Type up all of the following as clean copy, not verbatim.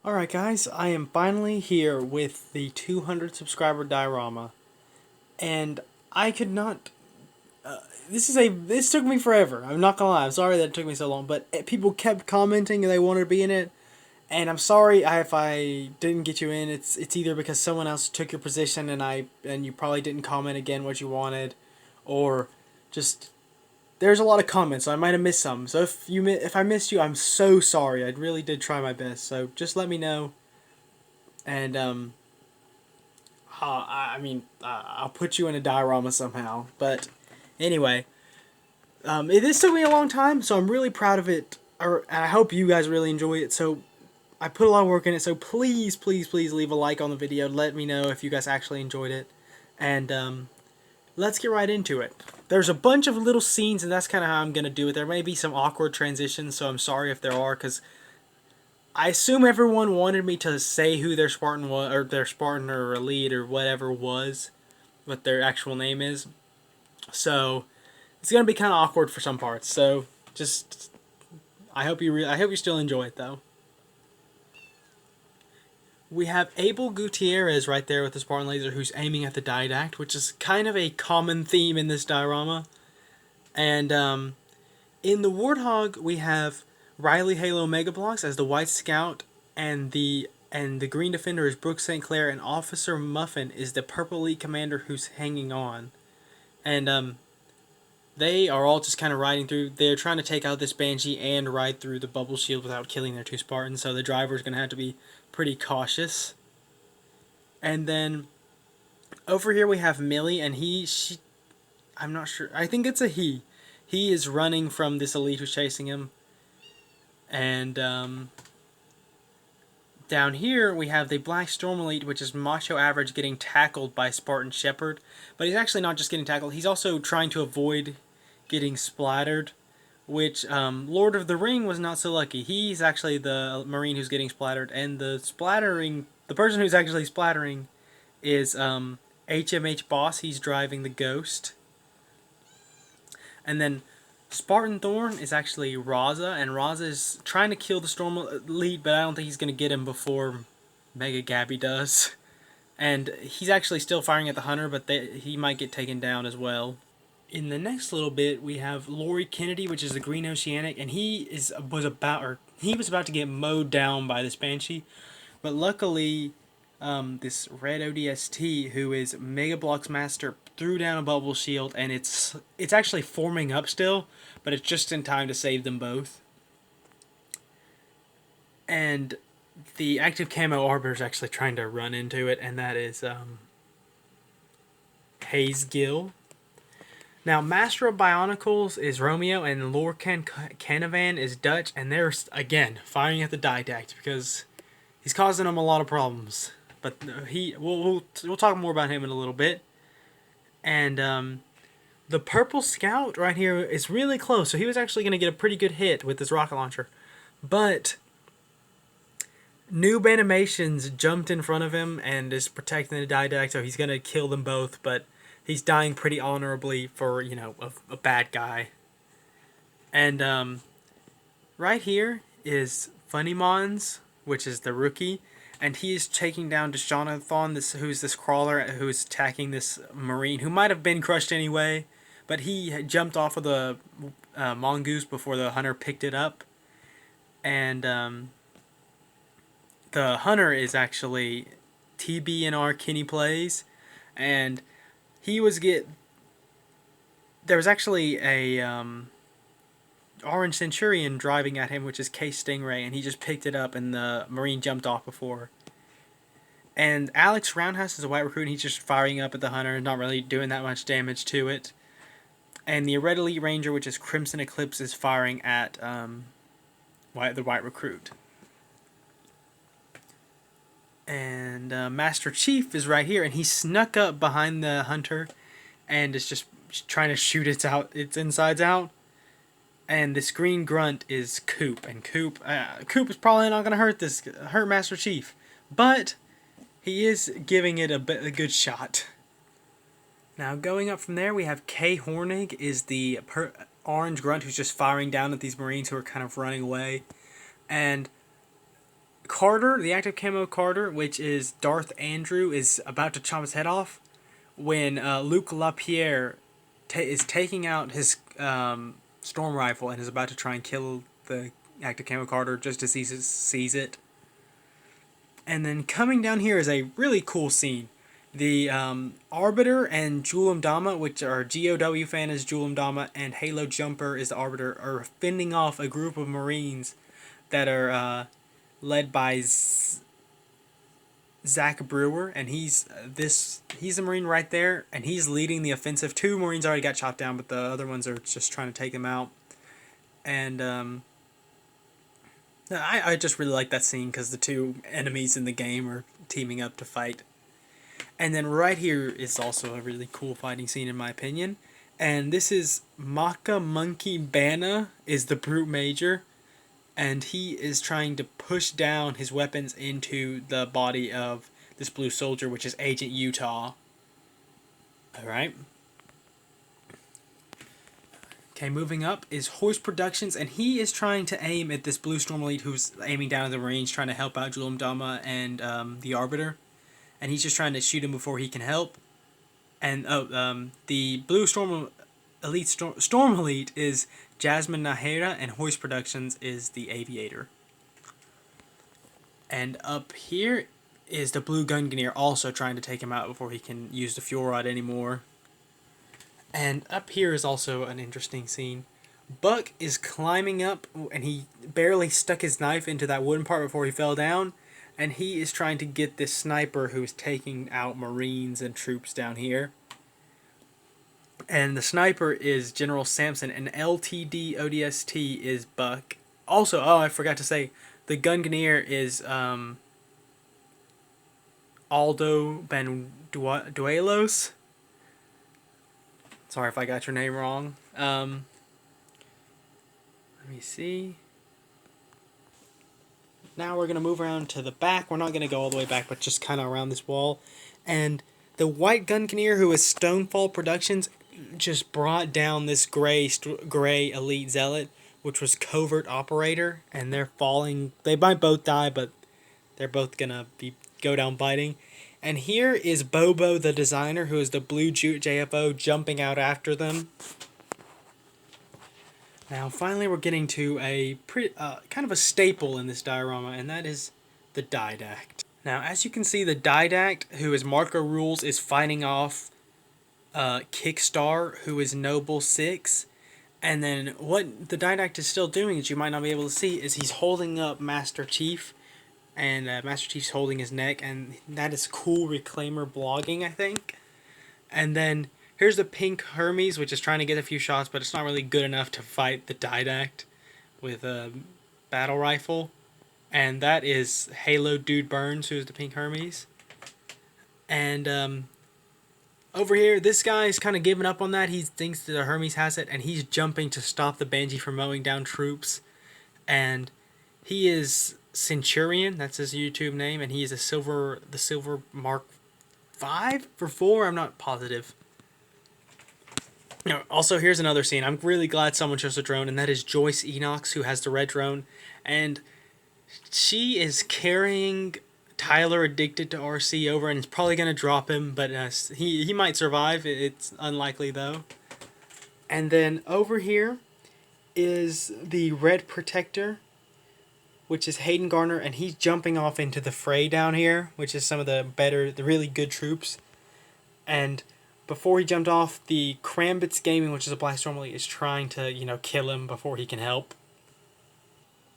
Alright guys, I am finally here with the 200 subscriber diorama, and I could not, this took me forever, I'm not gonna lie, I'm sorry that it took me so long, but people kept commenting and they wanted to be in it, and I'm sorry if I didn't get you in. It's either because someone else took your position and you probably didn't comment again what you wanted, or just there's a lot of comments, so I might have missed some. So if I missed you, I'm so sorry. I really did try my best. So just let me know, and I'll put you in a diorama somehow. But anyway, this took me a long time, so I'm really proud of it. And I hope you guys really enjoy it. So I put a lot of work in it. So please, please, please leave a like on the video. Let me know if you guys actually enjoyed it. And let's get right into it. There's a bunch of little scenes, and that's kind of how I'm going to do it. There may be some awkward transitions, so I'm sorry if there are, because I assume everyone wanted me to say who their Spartan was, or their Spartan or elite or whatever was, what their actual name is. So it's gonna be kind of awkward for some parts. So just I hope you still enjoy it though. We have Abel Gutierrez right there with the Spartan laser, who's aiming at the didact, which is kind of a common theme in this diorama. And in the Warthog, we have Riley Halo Mega Bloks as the White Scout, and the Green Defender is Brooke St. Clair, and Officer Muffin is the Purple Elite Commander who's hanging on. And they are all just kind of riding through. They're trying to take out this Banshee and ride through the bubble shield without killing their two Spartans, so the driver's going to have to be pretty cautious. And then over here we have Millie, and I'm not sure. I think it's a he. He is running from this elite who's chasing him. And down here we have the Black Storm Elite, which is Macho Average getting tackled by Spartan Shepherd. But he's actually not just getting tackled, he's also trying to avoid getting splattered, which Lord of the Ring was not so lucky. He's actually the Marine who's getting splattered, and the person who's actually splattering is HMH Boss. He's driving the Ghost. And then Spartan Thorn is actually Raza, and Raza is trying to kill the Storm Elite, but I don't think he's going to get him before Mega Gabby does. And he's actually still firing at the Hunter, but he might get taken down as well. In the next little bit, we have Laurie Kennedy, which is the Green Oceanic, and he was about to get mowed down by this Banshee, but luckily, this red ODST, who is Mega Bloks Master, threw down a bubble shield, and it's actually forming up still, but it's just in time to save them both. And the active camo arbiter is actually trying to run into it, and that is Hayes Gill. Now, Master of Bionicles is Romeo, and Lorcan Canavan is Dutch, and they're, again, firing at the didact, because he's causing them a lot of problems. But we'll talk more about him in a little bit. And the Purple Scout right here is really close, so he was actually going to get a pretty good hit with this rocket launcher. But Noob Animations jumped in front of him and is protecting the didact, so he's going to kill them both, but he's dying pretty honorably for, you know, a bad guy. And right here is Funny Mons, which is the rookie, and he's taking down Deshaunathan, who's this crawler who's attacking this Marine, who might have been crushed anyway, but he jumped off of the mongoose before the Hunter picked it up. And the Hunter is actually TBNR Kenny Plays, and there was actually a Orange Centurion driving at him, which is Case Stingray, and he just picked it up, and the Marine jumped off before. And Alex Roundhouse is a white recruit, and he's just firing up at the Hunter, not really doing that much damage to it. And the Red Elite Ranger, which is Crimson Eclipse, is firing at the white recruit. And Master Chief is right here, and he snuck up behind the Hunter and is just trying to shoot its insides out. And this green grunt is Coop, and Coop is probably not going to hurt Master Chief, but he is giving it a good shot. Now going up from there, we have Kay Hornig, is the orange grunt who's just firing down at these Marines who are kind of running away. And Carter, the active camo Carter, which is Darth Andrew, is about to chop his head off when Luke LaPierre is taking out his storm rifle and is about to try and kill the active camo Carter just as he sees it. And then coming down here is a really cool scene. The Arbiter and Julim Dama, which are GOW fan is Julim Dama, and Halo Jumper is the Arbiter, are fending off a group of Marines that are led by Zach Brewer, and he's a Marine right there, and he's leading the offensive. 2 Marines already got shot down, but the other ones are just trying to take him out. And I just really like that scene because the 2 enemies in the game are teaming up to fight. And then right here is also a really cool fighting scene in my opinion. And this is Maka Monkey Bana is the Brute Major. And he is trying to push down his weapons into the body of this blue soldier, which is Agent Utah. Alright. Okay, moving up is Hoist Productions, and he is trying to aim at this blue Storm Elite who's aiming down at the Marines, trying to help out Julim Dama and the Arbiter. And he's just trying to shoot him before he can help. And the blue Storm Elite is Jasmine Nahera, and Hoist Productions is the Aviator. And up here is the blue Gunganier also trying to take him out before he can use the fuel rod anymore. And up here is also an interesting scene. Buck is climbing up, and he barely stuck his knife into that wooden part before he fell down. And he is trying to get this sniper who is taking out Marines and troops down here. And the sniper is General Sampson, and LTD ODST is Buck. Also, I forgot to say, the Gunganier is Aldo Banduelos. Sorry if I got your name wrong. Let me see. Now we're going to move around to the back. We're not going to go all the way back, but just kind of around this wall. And the white Gunganier, who is Stonefall Productions, just brought down this gray elite zealot, which was Covert Operator, and they're falling. They might both die, but they're both going to go down biting. And here is Bobo the designer, who is the blue JFO, jumping out after them. Now, finally, we're getting to a kind of a staple in this diorama, and that is the Didact. Now, as you can see, the Didact, who is Marco Rules, is fighting off Kickstar, who is Noble 6. And then what the Didact is still doing, that you might not be able to see, is he's holding up Master Chief, and Master Chief's holding his neck, and that is cool Reclaimer blogging, I think. And then here's the pink Hermes, which is trying to get a few shots, but it's not really good enough to fight the Didact with a battle rifle. And that is Halo Dude Burns, who's the pink Hermes. And over here, this guy is kind of giving up on that. He thinks that the Hermes has it, and he's jumping to stop the Banshee from mowing down troops. And he is Centurion, that's his YouTube name, and he is the silver Mark 5 for 4. I'm not positive. Also, here's another scene. I'm really glad someone chose a drone, and that is Joyce Enox, who has the red drone, and she is carrying Tyler, addicted to RC, over, and it's probably going to drop him, but he might survive. It's unlikely, though. And then over here is the Red Protector, which is Hayden Garner, and he's jumping off into the fray down here, which is some of the really good troops. And before he jumped off, the Krambits Gaming, which is a Black Storm Elite, is trying to, kill him before he can help.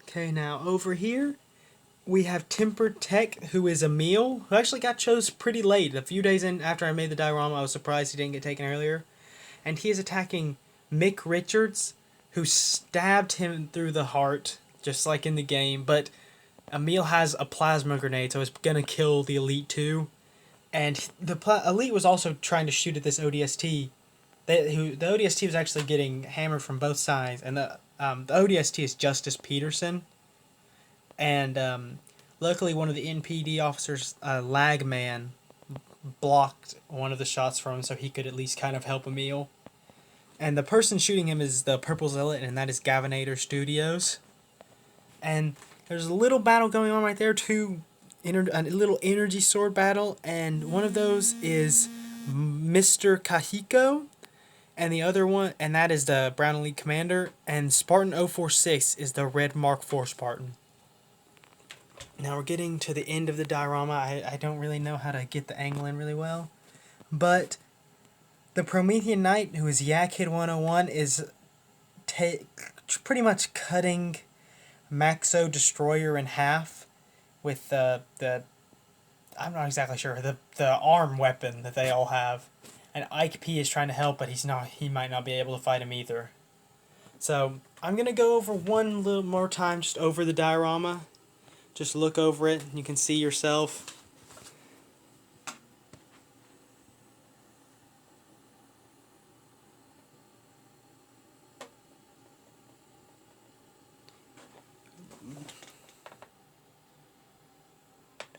Okay, now over here, we have Tempered Tech, who is Emil, who actually got chose pretty late. A few days in after I made the diorama, I was surprised he didn't get taken earlier. And he is attacking Mick Richards, who stabbed him through the heart, just like in the game. But Emil has a plasma grenade, so it's going to kill the Elite too. And the Elite was also trying to shoot at this ODST. The ODST was actually getting hammered from both sides. And the ODST is Justice Peterson. And luckily one of the NPD officers, Lagman, blocked one of the shots from him so he could at least kind of help Emil. And the person shooting him is the Purple Zealot, and that is Gavinator Studios. And There's a little battle going on right there, a little energy sword battle, and one of those is Mr. Kahiko, and the other one, and that is the Brown Elite Commander, and Spartan 046 is the Red Mark IV Spartan. Now we're getting to the end of the diorama. I don't really know how to get the angle in really well, but the Promethean Knight, who is Yakid 101, is pretty much cutting Maxo Destroyer in half with the I'm not exactly sure, the arm weapon that they all have. And Ike P is trying to help, but he might not be able to fight him either. So I'm gonna go over one little more time, just over the diorama. Just look over it, and you can see yourself.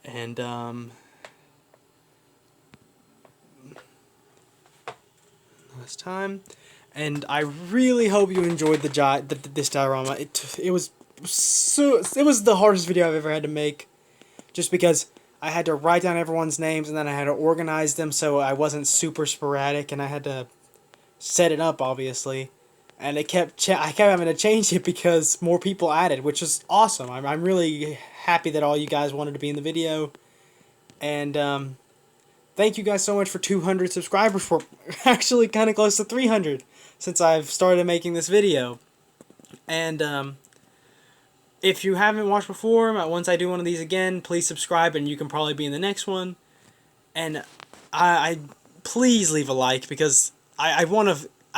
And last time, and I really hope you enjoyed this diorama. It was the hardest video I've ever had to make, just because I had to write down everyone's names and then I had to organize them so I wasn't super sporadic, and I had to set it up obviously, and I kept having to change it because more people added, which is awesome. I'm really happy that all you guys wanted to be in the video, and thank you guys so much for 200 subscribers. We're actually kind of close to 300 since I've started making this video. And if you haven't watched before, once I do one of these again, please subscribe and you can probably be in the next one. And I please leave a like, because I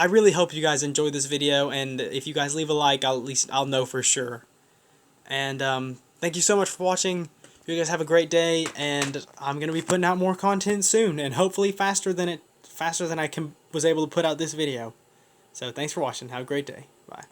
really hope you guys enjoyed this video, and if you guys leave a like, I'll know for sure. And thank you so much for watching. You guys have a great day, and I'm gonna be putting out more content soon, and hopefully faster than I was able to put out this video. So thanks for watching. Have a great day. Bye.